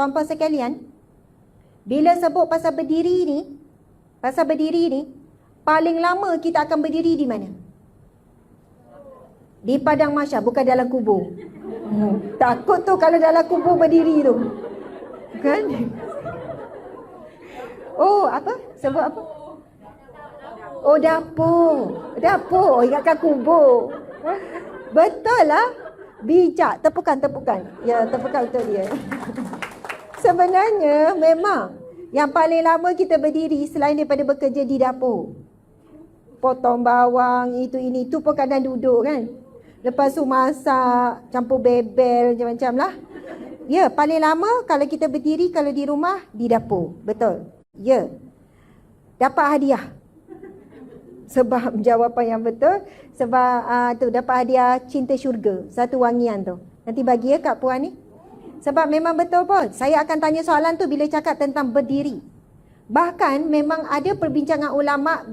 tuan-tuan sekalian, bila sebut pasal berdiri ni, paling lama kita akan berdiri di mana? Di padang mahsyar, bukan dalam kubur. Takut tu kalau dalam kubur berdiri tu. Kan? Oh, apa? Sebut apa? Oh, dapur. Dapur, ingatkan kubur. Betul lah. Bijak. Tepukan. Ya, tepukan untuk dia. Sebenarnya memang yang paling lama kita berdiri selain daripada bekerja di dapur. Potong bawang, ini tu pun kadang duduk kan. Lepas tu masak, campur bebel, macam-macam lah. Ya, paling lama kalau kita berdiri, kalau di rumah, di dapur. Betul. Ya. Dapat hadiah. Sebab jawapan yang betul. Sebab tu dapat hadiah cinta syurga. Satu wangian tu. Nanti bagi ya Kak Puan ni. Sebab memang betul pun. Saya akan tanya soalan tu bila cakap tentang berdiri. Bahkan memang ada perbincangan ulama'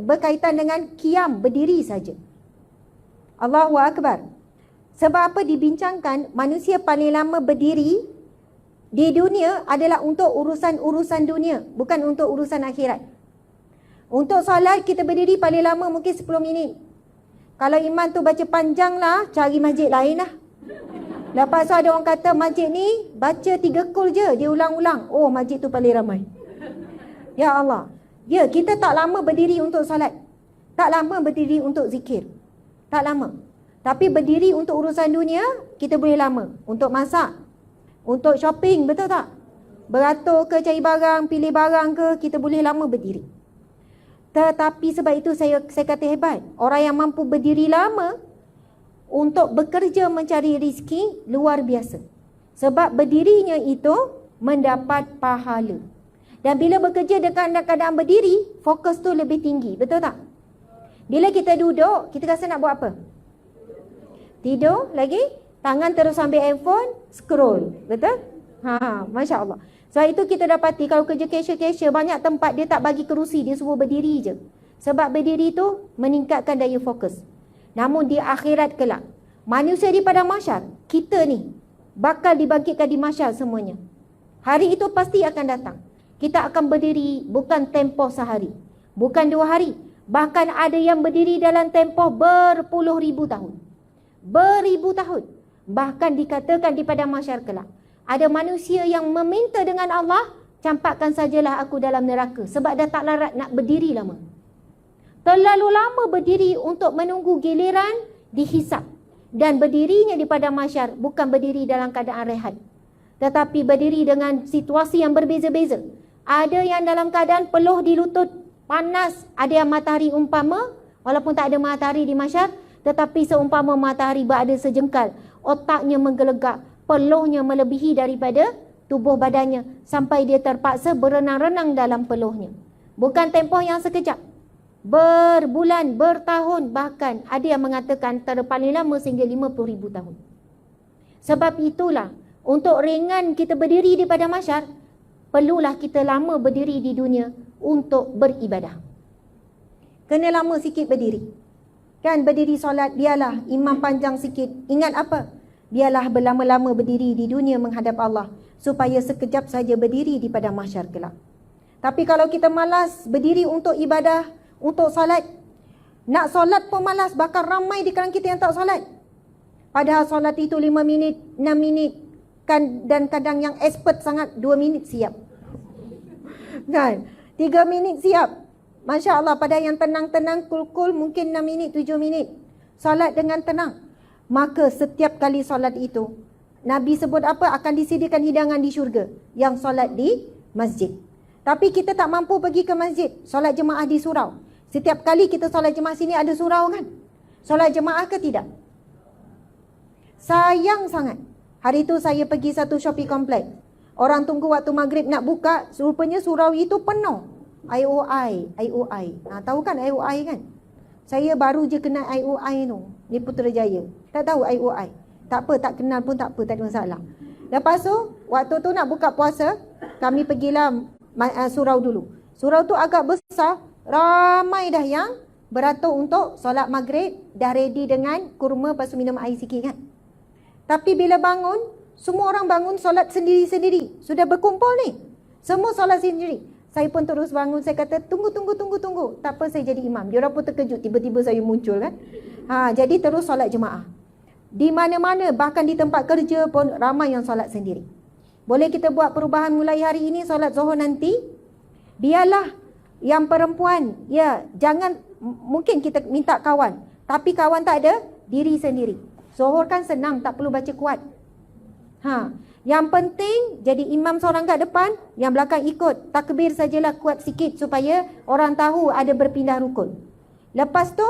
berkaitan dengan qiyam, berdiri saja. Allahu Akbar. Sebab apa dibincangkan manusia paling lama berdiri di dunia adalah untuk urusan-urusan dunia. Bukan untuk urusan akhirat. Untuk solat kita berdiri paling lama mungkin 10 minit. Kalau imam tu baca panjang lah, cari masjid lain lah. Lepas tu ada orang kata masjid ni baca 3 kul je, dia ulang-ulang. Oh, masjid tu paling ramai. Ya Allah. Ya, kita tak lama berdiri untuk solat. Tak lama berdiri untuk zikir. Tak lama. Tapi berdiri untuk urusan dunia, kita boleh lama. Untuk masak, untuk shopping, betul tak? Beratur ke cari barang, pilih barang ke, kita boleh lama berdiri. Tetapi sebab itu saya kata hebat. Orang yang mampu berdiri lama untuk bekerja mencari rezeki luar biasa. Sebab berdirinya itu mendapat pahala. Dan bila bekerja dengan keadaan berdiri, fokus tu lebih tinggi. Betul tak? Bila kita duduk, kita rasa nak buat apa? Tidur lagi, tangan terus ambil handphone, scroll. Betul? Masya Allah. Sebab itu kita dapati kalau kerja cashier banyak tempat dia tak bagi kerusi, dia suruh berdiri je. Sebab berdiri tu meningkatkan daya fokus. Namun di akhirat kelak, manusia di padang mahsyar, kita ni bakal dibangkitkan di mahsyar semuanya. Hari itu pasti akan datang. Kita akan berdiri bukan tempoh sehari, bukan 2 hari. Bahkan ada yang berdiri dalam tempoh berpuluh ribu tahun. Beribu tahun. Bahkan dikatakan di padang mahsyar kelak, ada manusia yang meminta dengan Allah, campakkan sajalah aku dalam neraka. Sebab dah tak larat nak berdiri lama. Terlalu lama berdiri untuk menunggu giliran dihisap. Dan berdirinya di padang mahsyar bukan berdiri dalam keadaan rehat, tetapi berdiri dengan situasi yang berbeza-beza. Ada yang dalam keadaan peluh di lutut, panas. Ada yang matahari umpama, walaupun tak ada matahari di mahsyar, tetapi seumpama matahari berada sejengkal, otaknya menggelegak, peluhnya melebihi daripada tubuh badannya, sampai dia terpaksa berenang-renang dalam peluhnya. Bukan tempoh yang sekejap, berbulan, bertahun, bahkan ada yang mengatakan paling lama sehingga 50,000 tahun. Sebab itulah, untuk ringan kita berdiri di padang mahsyar, perlulah kita lama berdiri di dunia untuk beribadah. Kena lama sikit berdiri. Kan berdiri solat, biarlah imam panjang sikit. Ingat apa? Biarlah berlama-lama berdiri di dunia menghadap Allah, supaya sekejap saja berdiri di padang mahsyar kelak. Tapi kalau kita malas berdiri untuk ibadah, untuk solat, nak solat pun malas, bahkan ramai di kalangan kita yang tak solat. Padahal solat itu 5 minit, 6 minit, kan, dan kadang yang expert sangat 2 minit siap. Kan? 3 minit siap. Masya Allah, pada yang tenang-tenang, kul-kul mungkin 6 minit, 7 minit. Solat dengan tenang. Maka setiap kali solat itu, Nabi sebut apa? Akan disediakan hidangan di syurga. Yang solat di masjid. Tapi kita tak mampu pergi ke masjid. Solat jemaah di surau. Setiap kali kita solat jemaah sini ada surau kan? Solat jemaah ke tidak? Sayang sangat. Hari itu saya pergi satu shopping complex. Orang tunggu waktu maghrib nak buka, rupanya surau itu penuh. IOI. Tahu kan IOI kan? Saya baru je kenal IOI tu di Putrajaya. Tak tahu IOI. Tak apa, tak kenal pun tak apa, tak ada masalah. Lepas tu, waktu tu nak buka puasa, kami pergilah surau dulu. Surau tu agak besar, ramai dah yang beratur untuk solat maghrib, dah ready dengan kurma, lepas tu minum air sikit kan. Tapi bila bangun, Semua orang bangun solat sendiri-sendiri. Sudah berkumpul ni. Semua solat sendiri. Saya pun terus bangun. Saya kata, tunggu. Tak apa, saya jadi imam. Diorang pun terkejut. Tiba-tiba saya muncul kan. Jadi terus solat jemaah. Di mana-mana, bahkan di tempat kerja pun ramai yang solat sendiri. Boleh kita buat perubahan mulai hari ini, solat zuhur nanti. Biarlah yang perempuan, jangan, mungkin kita minta kawan. Tapi kawan tak ada, diri sendiri. Zuhur kan senang, tak perlu baca kuat. Yang penting jadi imam seorang kat depan, yang belakang ikut. Takbir sajalah kuat sikit supaya orang tahu ada berpindah rukun. Lepas tu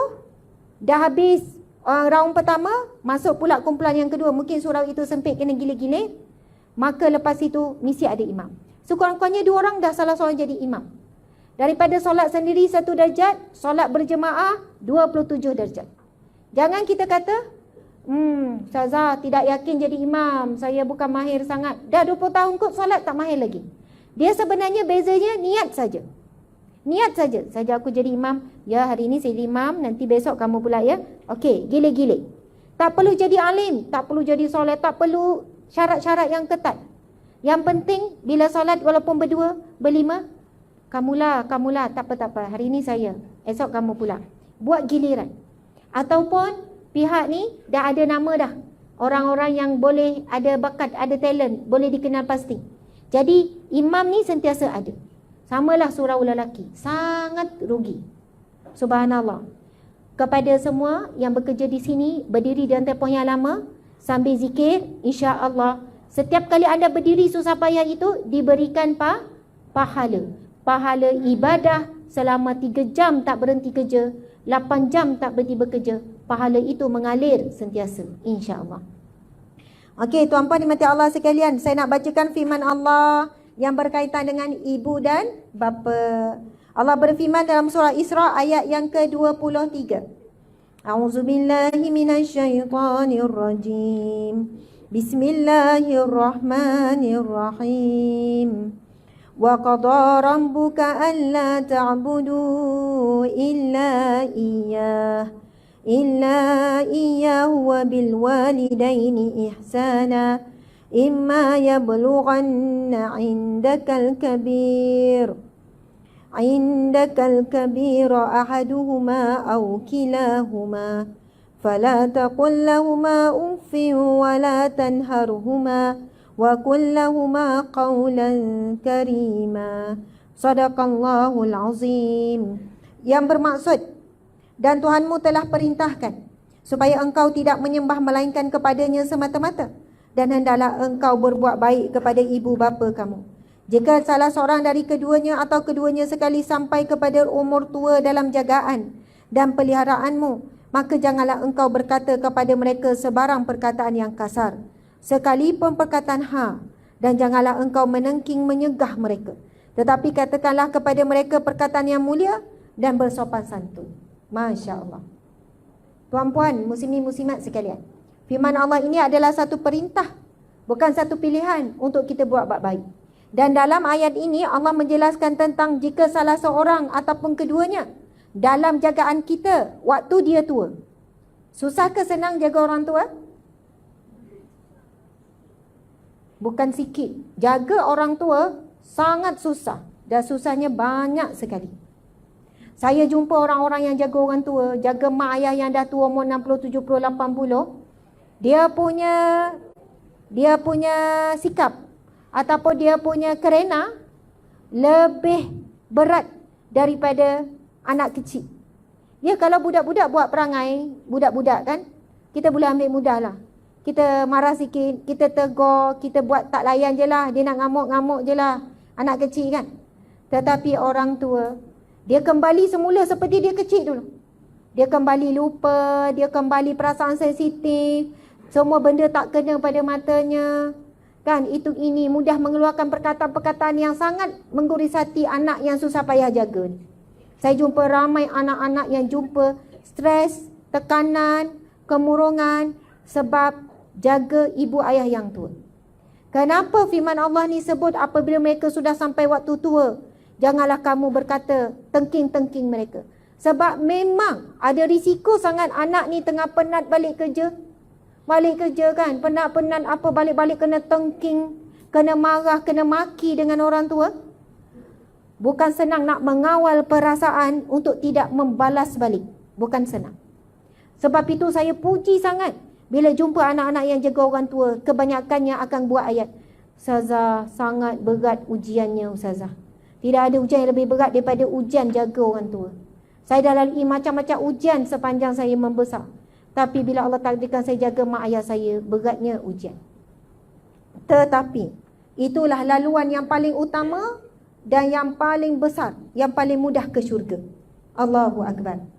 dah habis raun pertama, masuk pula kumpulan yang kedua. Mungkin surau itu sempit kena gila-gila. Maka lepas itu mesti ada imam. Sekurang-kurangnya 2 orang dah salah seorang jadi imam. Daripada solat sendiri 1 darjat, solat berjemaah 27 darjat. Jangan kita kata, Ustazah tidak yakin jadi imam, saya bukan mahir sangat. Dah 20 tahun kot solat tak mahir lagi. Dia sebenarnya bezanya niat saja. Niat saja. Saja aku jadi imam, ya hari ini saya jadi imam, nanti besok kamu pula ya. Okey, gile-gile. Tak perlu jadi alim, tak perlu jadi solat, tak perlu syarat-syarat yang ketat. Yang penting bila solat walaupun berdua, berlima, kamulah, tak apa. Hari ini saya, esok kamu pula. Buat giliran. Ataupun pihak ni dah ada nama dah. Orang-orang yang boleh ada bakat, ada talent, boleh dikenal pasti. Jadi imam ni sentiasa ada. Samalah surau lelaki. Sangat rugi. Subhanallah. Kepada semua yang bekerja di sini, berdiri di tempoh yang lama, sambil zikir, insya-Allah setiap kali anda berdiri susah payah itu diberikan pahala. Pahala ibadah selama 3 jam tak berhenti kerja, 8 jam tak berhenti bekerja. Pahala itu mengalir sentiasa, insya-Allah. Okey, tuan-puan dimati Allah sekalian, saya nak bacakan firman Allah yang berkaitan dengan ibu dan bapa. Allah berfirman dalam surah Isra ayat yang ke-23. A'udzubillahi minasyaitonirrajim. Bismillahirrahmanirrahim. Wa qada rabbuka alla ta'budu illa iyyahu wa bil walidaini ihsana imma yablughanna 'indakal kabir ahaduhuma aw kilahuma fala taqul lahumā uffin wa la tanharhumā wa qul lahumā qawlan karīmā. Shadaqallahul azim. Yang bermaksud, dan Tuhanmu telah perintahkan supaya engkau tidak menyembah melainkan kepadanya semata-mata, dan hendaklah engkau berbuat baik kepada ibu bapa kamu. Jika salah seorang dari keduanya atau keduanya sekali sampai kepada umur tua dalam jagaan dan peliharaanmu, maka janganlah engkau berkata kepada mereka sebarang perkataan yang kasar, sekalipun perkataan dan janganlah engkau menengking menyegah mereka. Tetapi katakanlah kepada mereka perkataan yang mulia dan bersopan santun. Masya Allah. Tuan-puan, muslimin muslimat sekalian, firman Allah ini adalah satu perintah, bukan satu pilihan untuk kita buat baik. Dan dalam ayat ini Allah menjelaskan tentang jika salah seorang ataupun keduanya dalam jagaan kita waktu dia tua. Susah ke senang jaga orang tua? Bukan sikit. Jaga orang tua sangat susah. Dan susahnya banyak sekali. Saya jumpa orang-orang yang jaga orang tua, jaga mak ayah yang dah tua umur 60, 70, 80. Dia punya sikap ataupun dia punya kerena lebih berat daripada anak kecil. Ya, kalau budak-budak buat perangai, budak-budak kan, kita boleh ambil mudah lah. Kita marah sikit, kita tegur, kita buat tak layan je lah. Dia nak ngamuk-ngamuk je lah. Anak kecil kan. Tetapi orang tua, dia kembali semula seperti dia kecil dulu. Dia kembali lupa, dia kembali perasaan sensitif. Semua benda tak kena pada matanya. Kan, itu ini mudah mengeluarkan perkataan-perkataan yang sangat menggurus hati anak yang susah payah jaga ni. Saya jumpa ramai anak-anak yang jumpa stres, tekanan, kemurungan sebab jaga ibu ayah yang tua. Kenapa firman Allah ni sebut apabila mereka sudah sampai waktu tua, janganlah kamu berkata tengking-tengking mereka. Sebab memang ada risiko sangat anak ni tengah penat balik kerja, Balik kerja kan, penat-penat apa, balik-balik kena tengking, kena marah, kena maki dengan orang tua. Bukan senang nak mengawal perasaan untuk tidak membalas balik. Bukan senang. Sebab itu saya puji sangat bila jumpa anak-anak yang jaga orang tua, kebanyakannya akan buat ayat, Ustazah, sangat berat ujiannya Ustazah. Tidak ada ujian yang lebih berat daripada ujian jaga orang tua. Saya dah lalui macam-macam ujian sepanjang saya membesar. Tapi bila Allah takdirkan saya jaga mak ayah saya, beratnya ujian. Tetapi itulah laluan yang paling utama dan yang paling besar, yang paling mudah ke syurga. Allahu Akbar.